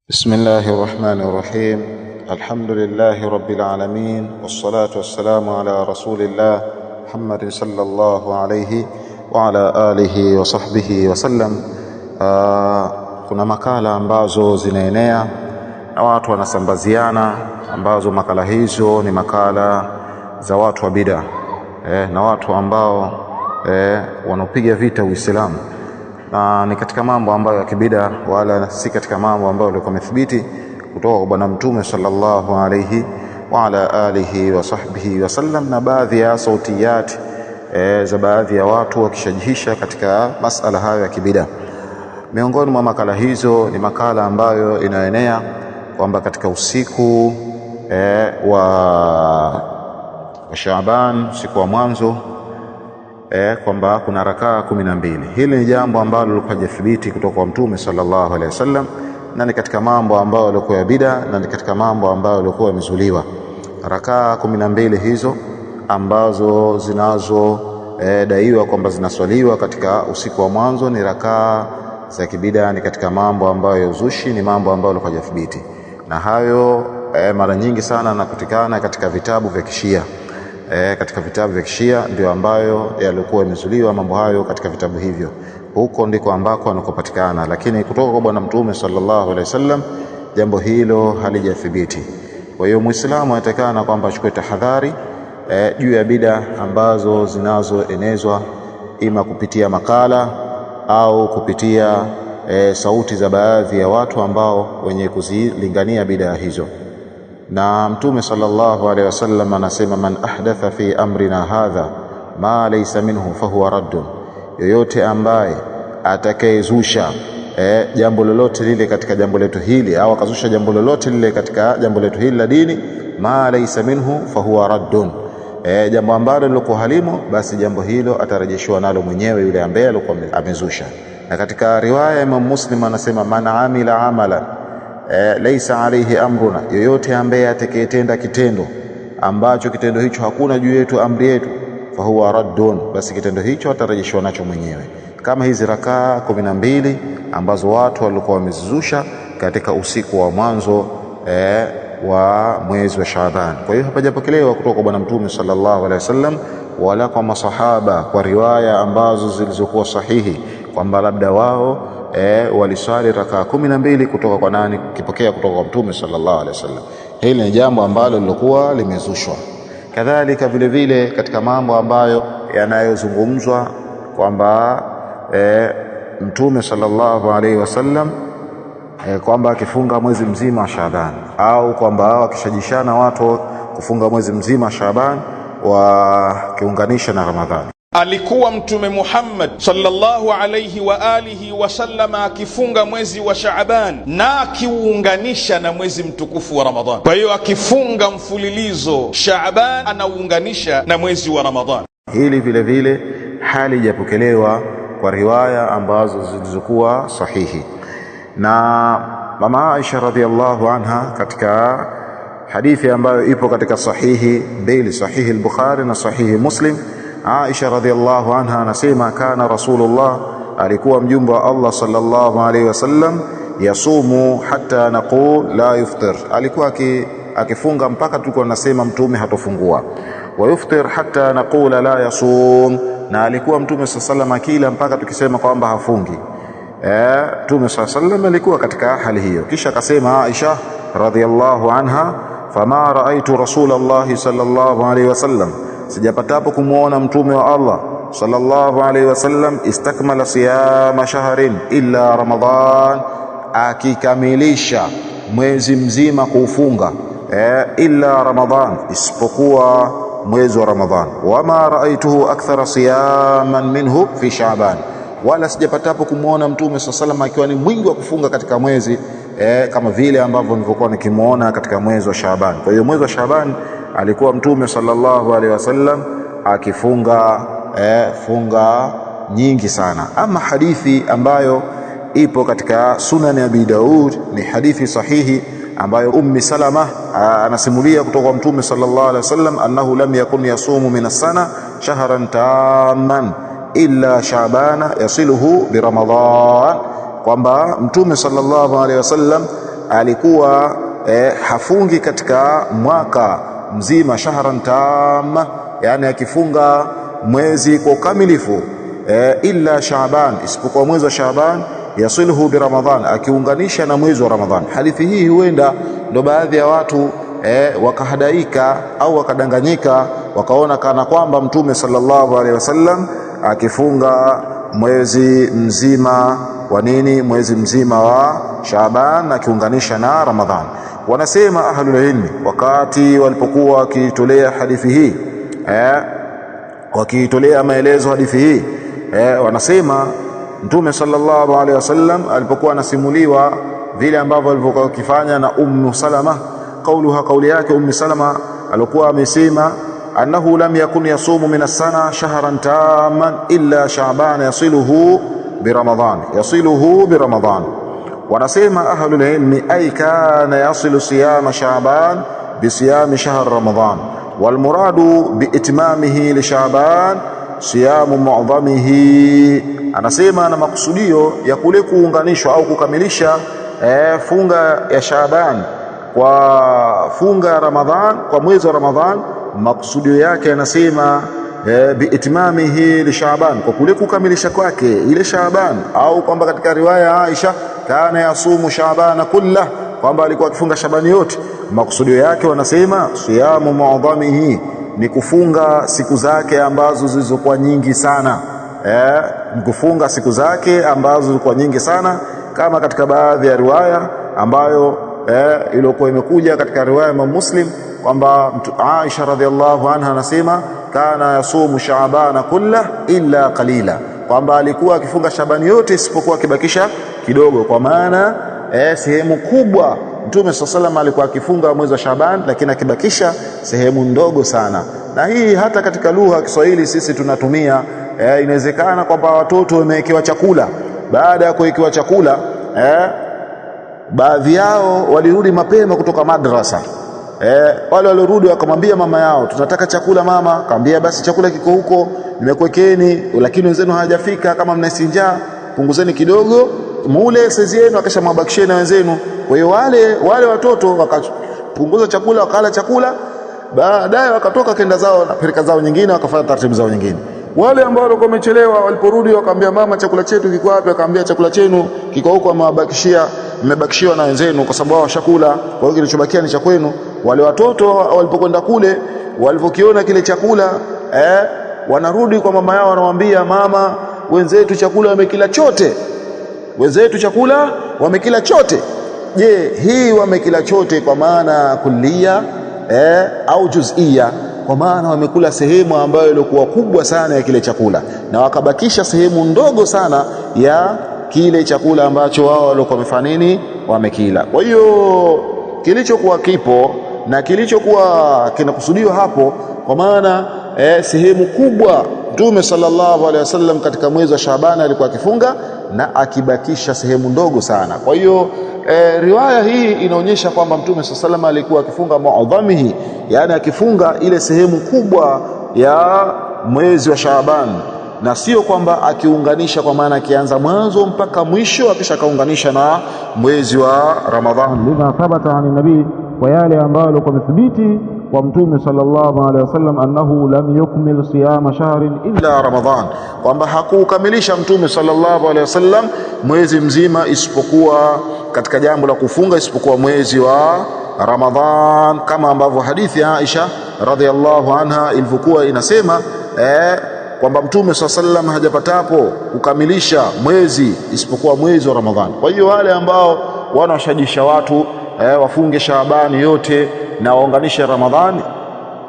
بسم الله الرحمن الرحيم. الحمد لله رب العالمين، والصلاة والسلام على رسول الله محمد صلى الله عليه وعلى آله وصحبه وسلم. Kuna makala ambazo zinaenea na watu wanasambaziana, ambazo makala hizo ni makala za watu wa bid'a na watu ambao wanapiga vita Uislamu, na ni katika mambo ambayo ya kibida, wala si katika mambo ambayo yalikuwa yamethibiti kutoka kwa Bwana Mtume sallallahu alayhi wa ala alihi wa sahbihi wasallam, na baadhi ya sautiyat za baadhi ya watu wakishajihisha katika masala hayo ya kibida. Miongoni mwa makala hizo ni makala ambayo inaenea kwamba katika usiku wa Shaaban, usiku wa mwanzo, kwamba kuna rakaa 12. Hili ni jambo ambalo lilikuwa hajathibiti kutoka kwa Mtume sallallahu alaihi wasallam, na ni katika mambo ambayo yalikuwa ya bid'a, na ni katika mambo ambayo yalikuwa yamezuliwa. Rakaa 12 hizo ambazo zinazo daiwa kwamba zinaswaliwa katika usiku wa mwanzo ni rakaa za kibida, ni katika mambo ambayo ya uzushi, ni mambo ambayo yalikuwa hajathibiti, na hayo mara nyingi sana nakutikana katika vitabu vya Kishia. Katika vitabu vya Kishia ndio ambayo yalikuwa yamezuliwa mambo hayo. Katika vitabu hivyo huko ndiko ambako anakopatikana, lakini kutoka kwa Bwana Mtume sallallahu alaihi wasallam jambo hilo halijathibiti. Kwa hiyo Muislamu anatakana kwamba achukue tahadhari juu ya bid'a ambazo zinazoenezwa ima kupitia makala au kupitia sauti za baadhi ya watu ambao wenye kuzilingania bid'a hizo. Na Mtume sallallahu alaihi wasallam anasema, man ahdatha fi amrina hadha ma laysa minhu fahuwa raddun, yoyote ambaye atakayezusha jambo lolote lile katika jambo letu hili, au akazusha jambo lolote lile katika jambo letu hili la dini, ma laysa minhu fahuwa raddun, jambo ambalo lilikuwa halimo, basi jambo hilo atarejeshwa nalo mwenyewe yule ambaye alikuwa amezusha. Na katika riwaya Imam Muslim anasema, man amila amalan laisa alayhi amruna, yoyote ambaye atakayetenda kitendo ambacho kitendo hicho hakuna juu yetu amri yetu, fahuwa raddun, basi kitendo hicho atarejeshwa nacho mwenyewe. Kama hizi rakaa 12 ambazo watu walikuwa wamezizusha katika usiku wa mwanzo wa mwezi wa Shaaban. Kwa hiyo hapajapokelewa kutoka kwa Bwana Mtume sallallahu alaihi wasallam wala kwa masahaba kwa riwaya ambazo zilizokuwa sahihi kwamba labda wao walisali rakaa 12 kutoka kwa nani, kipokea kutoka kwa Mtume sallallahu alaihi wasallam. Hili ni jambo ambalo lilikuwa limezushwa. Kadhalika vile vile katika mambo ambayo yanayozungumzwa kwamba Mtume sallallahu alaihi wasallam kwamba akifunga mwezi mzima wa Shaaban, au kwamba wakishajishana watu kufunga mwezi mzima wa Shaaban wakiunganisha na Ramadhani. Alikuwa Mtume Muhammad sallallahu alayhi wa alihi wasallama akifunga mwezi wa Shaaban na akiuunganisha na mwezi mtukufu wa Ramadhan. Kwa hiyo akifunga mfululizo Shaaban anauunganisha na mwezi wa Ramadhan. Hili vile vile halijapokelewa kwa riwaya ambazo zilizokuwa sahihi. Na mama Aisha radhiallahu anha katika hadithi ambayo ipo katika sahihi mbili, sahihi al-Bukhari na sahihi Muslim, Aisha radhiallahu anha anasema, kana Rasulullah, alikuwa mjumbe wa Allah sallallahu alaihi wasallam, yasumu hatta naqul la yuftir, alikuwa akifunga mpaka tulikuwa tunasema mtume hatofungua, wa yuftir hatta naqula la yasum, na alikuwa mtume sallallahu alaihi wasallam akila mpaka tukisema kwamba hafungi. Mtume sallallahu alaihi wasallam alikuwa katika hali hiyo. Kisha akasema Aisha radhiallahu anha, fama raaitu Rasulullah sallallahu alaihi wasallam, sijapatapo kumuona mtume wa Allah sallallahu alaihi wasallam, istakmala siyama shahrin illa Ramadhan, akikamilisha mwezi mzima kuufunga illa Ramadhan, isipokuwa mwezi wa Ramadhan. Wama raaituhu akthara siyaman minhu fi Shaaban, wala sijapatapo kumuona mtume sallallahu alaihi wasallam akiwa ni mwingi wa kufunga katika mwezi kama vile ambavyo nilivyokuwa nikimuona katika mwezi wa Shaaban. Kwa hiyo mwezi wa Shaaban alikuwa mtume sallallahu alaihi wasallam akifunga funga nyingi sana. Ama hadithi ambayo ipo katika Sunan Abi Daud ni hadithi sahihi ambayo Ummi Salama anasimulia kutoka kwa mtume sallallahu alaihi wasallam, annahu lam yakun yasumu min as-sana shahran tamman illa Shaabana yasiluhu bi Ramadhan, kwamba mtume sallallahu alaihi wasallam alikuwa hafungi katika mwaka mzima shahran tamma, yani akifunga mwezi kwa ukamilifu, illa Shaaban, isipokuwa mwezi wa Shaaban, yasilhu bi Ramadhan, akiunganisha na mwezi wa Ramadhan. Hadithi hii huenda ndo baadhi ya watu wakahadaika au wakadanganyika, wakaona kana kwamba Mtume sallallahu alaihi wasallam akifunga mwezi mzima wa nini, mwezi mzima wa Shaaban akiunganisha na Ramadhan. Wanasema ahlul ilmi wakati walipokuwa wakitolea hadithi hii wakitolea maelezo hadithi hii wanasema Mtume sallallahu alaihi wasallam alipokuwa anasimuliwa vile ambavyo alivyokuwa akifanya na Ummu Salama, kauli yake Ummu Salama alikuwa amesema annahu lam yakun yasumu min as-sana shahran tamman illa Sha'ban yasiluhu bi Ramadan. Wanasema ahlul ilmi ay kana yasilu siyama Sha'ban bi siyami shahr Ramadan, wal muradu bi itmamihi li Sha'ban siyamu mu'dhamihi. Anasema na makusudio ya kule kuunganishwa au kukamilisha funga ya Shaaban kwa funga ya Ramadhan, kwa mwezi wa Ramadhan, makusudio yake anasema biitmamihi li Shaaban, kwa kule kukamilisha kwake ile Shaaban, au kwamba katika riwaya ya Aisha kana yasumu Shaaban kullah, kwamba alikuwa akifunga Shaabani yote. Makusudio yake wanasema siyamu mu'dhamihi, ni kufunga siku zake ambazo zilizokuwa nyingi sana, ni kufunga siku zake ambazo zilikuwa nyingi sana, kama katika baadhi ya riwaya ambayo iliyokuwa imekuja katika riwaya ya Muslim kwamba Aisha radhiallahu anha anasema kana yasumu Shaaban kullah illa qalila, kwamba alikuwa akifunga Shaabani yote isipokuwa akibakisha kidogo, kwa maana sehemu kubwa Mtume sallallahu alikuwa akifunga mwezi wa Shaaban, lakini akibakisha sehemu ndogo sana. Na hii hata katika lugha ya Kiswahili sisi tunatumia. Inawezekana kwamba watoto wamewekewa chakula, baada ya kuwekewa chakula baadhi yao walirudi mapema kutoka madrasa. Wale waliorudi wakamwambia mama yao, tunataka chakula mama. Akamwambia basi chakula kiko huko, nimekuwekeni, lakini wenzenu hawajafika, kama mnahisi njaa punguzeni kidogo mule saizi yenu, akisha mabakisheni na wenzenu. Kwa hiyo wale watoto wakapunguza chakula, wakala chakula, baadaye wakatoka kenda zao na pirika zao nyingine, wakafanya taratibu zao nyingine. Wale ambao walikuwa wamechelewa waliporudi wakamwambia mama, chakula chetu kiko wapi? Akamwambia chakula chenu kiko huko, mmebakishiwa na wenzenu kwa sababu washakula, kwa hiyo kilichobakia ni cha kwenu. Wale watoto walipokwenda kule, walipokiona kile chakula wanarudi kwa mama yao, wanamwambia mama, wenzetu chakula wamekila chote, wenzetu chakula wamekila chote. Je, hii wamekila chote kwa maana kulia au juzia? Kwa maana wamekula sehemu ambayo ilikuwa kubwa sana ya kile chakula na wakabakisha sehemu ndogo sana ya kile chakula ambacho wao walikuwa wamefanya nini, wamekila. Kwa hiyo kilichokuwa kipo na kilichokuwa kinakusudiwa hapo, kwa maana sehemu kubwa Mtume sallallahu alaihi wasallam katika mwezi wa Shaaban alikuwa akifunga na akibakisha sehemu ndogo sana. Kwa hiyo riwaya hii inaonyesha kwamba Mtume sallallahu alaihi wasallam alikuwa akifunga mu'dhamihi, yani akifunga ile sehemu kubwa ya mwezi wa Shaaban, na sio kwamba akiunganisha, kwa maana akianza mwanzo mpaka mwisho akisha kaunganisha na mwezi wa Ramadhan. Lima thabata ani nabii, kwa yale ambayo yalikuwa yamethibiti kwa Mtume sallallahu alaihi wasallam, annahu lam yukmil siyama shahrin illa Ramadhan, kwamba hakukamilisha Mtume sallallahu alaihi wasallam mwezi mzima isipokuwa katika jambo la kufunga, isipokuwa mwezi wa Ramadhan, kama ambavyo hadithi ya Aisha radhiallahu anha ilivyokuwa inasema kwamba Mtume sallallahu alaihi wasallam hajapatapo kukamilisha mwezi isipokuwa mwezi wa Ramadhan. Kwa hiyo wale ambao wanashajisha watu wafunge Shaabani yote na waunganishe Ramadhani,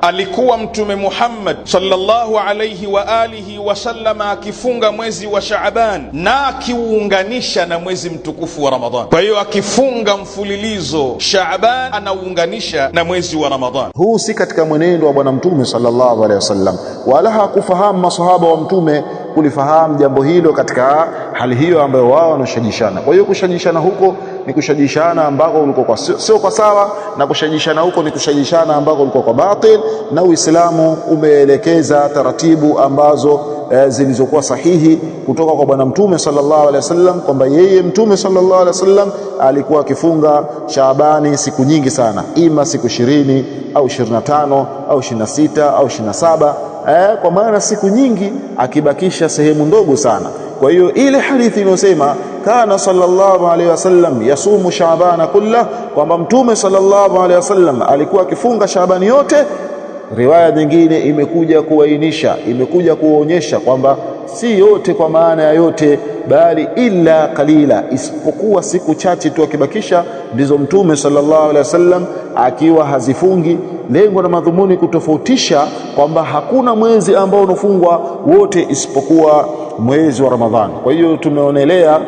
alikuwa Mtume Muhammad sallallahu alayhi wa alihi wasallama akifunga mwezi wa Shaaban na akiuunganisha na mwezi mtukufu wa Ramadhan. Kwa hiyo akifunga mfululizo Shaaban anauunganisha na mwezi wa Ramadhan. Huu si katika mwenendo wa bwana Mtume sallallahu alaihi wasallam, wala hakufahamu masahaba wa Mtume kulifahamu jambo hilo katika hali hiyo ambayo wao wanashajishana. Kwa hiyo kushajishana huko ni kushajishana ambako ulikuwa kwa sio kwa sawa, na kushajishana huko ni kushajishana ambako ulikuwa kwa batil. Na Uislamu umeelekeza taratibu ambazo zilizokuwa sahihi kutoka kwa bwana Mtume sallallahu alaihi wasallam, kwamba yeye Mtume sallallahu alaihi wasallam alikuwa akifunga Shaabani siku nyingi sana, ima siku 20 au 25 au 26 au 27, kwa maana siku nyingi akibakisha sehemu ndogo sana. Kwa hiyo ile hadithi inayosema kana sallallahu alaihi wasallam yasumu Shaabana kullah, kwamba Mtume sallallahu alaihi wasallam alikuwa akifunga Shaabani yote, riwaya nyingine imekuja kuainisha, imekuja kuonyesha kwamba si yote kwa maana ya yote, bali illa qalila, isipokuwa siku chache tu akibakisha ndizo Mtume sallallahu alaihi wasallam akiwa hazifungi. Lengo na madhumuni kutofautisha kwamba hakuna mwezi ambao unafungwa wote isipokuwa mwezi wa Ramadhani. Kwa hiyo tumeonelea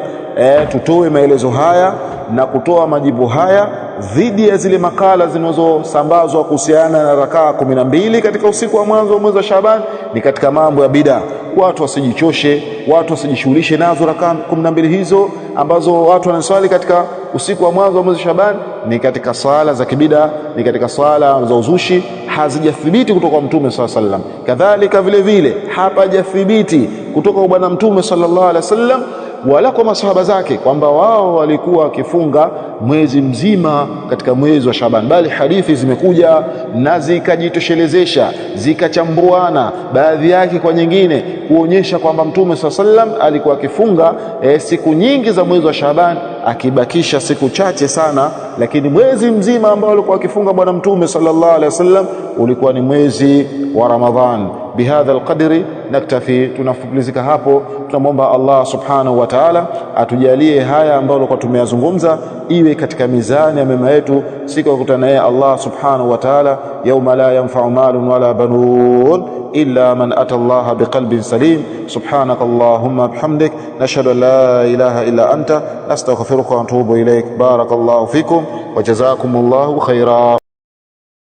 tutoe maelezo haya na kutoa majibu haya dhidi ya zile makala zinazosambazwa kuhusiana na rakaa 12 katika usiku wa mwanzo wa mwezi wa Shaaban. Ni katika mambo ya bid'a. Watu wasijichoshe, watu wasijishughulishe nazo rakaa 12 hizo ambazo watu wanaswali katika usiku wa mwanzo wa mwezi wa Shaaban. Ni katika swala za kibida, ni katika swala za uzushi, hazijathibiti kutoka kwa Mtume sallallahu alaihi wasallam. Kadhalika vile vile hapajathibiti kutoka kwa bwana Mtume sallallahu alaihi wasallam wala kwa masahaba zake kwamba wao walikuwa wakifunga mwezi mzima katika mwezi wa Shaaban, bali hadithi zimekuja na zikajitoshelezesha, zikachambuana baadhi yake kwa nyingine kuonyesha kwamba Mtume sallam alikuwa akifunga siku nyingi za mwezi wa Shaaban, akibakisha siku chache sana, lakini mwezi mzima ambao alikuwa akifunga bwana Mtume sallallahu alaihi wasallam ulikuwa ni mwezi wa Ramadhan. Bihadha alqadri naktafi, tunafupilizika hapo. Tunamwomba Allah subhanahu wa ta'ala atujalie haya ambayo tulikuwa tumeyazungumza iwe katika mizani ya mema yetu siku ya kukutana naye Allah subhanahu wa ta'ala, yauma la yanfa'u malun wala banun illa man ata Allah biqalbin salim. Subhanaka Allahumma bihamdik, nashhadu an la ilaha illa anta, nastaghfiruka wa atubu ilaik. Barakallahu fikum wa jazakumullahu khaira.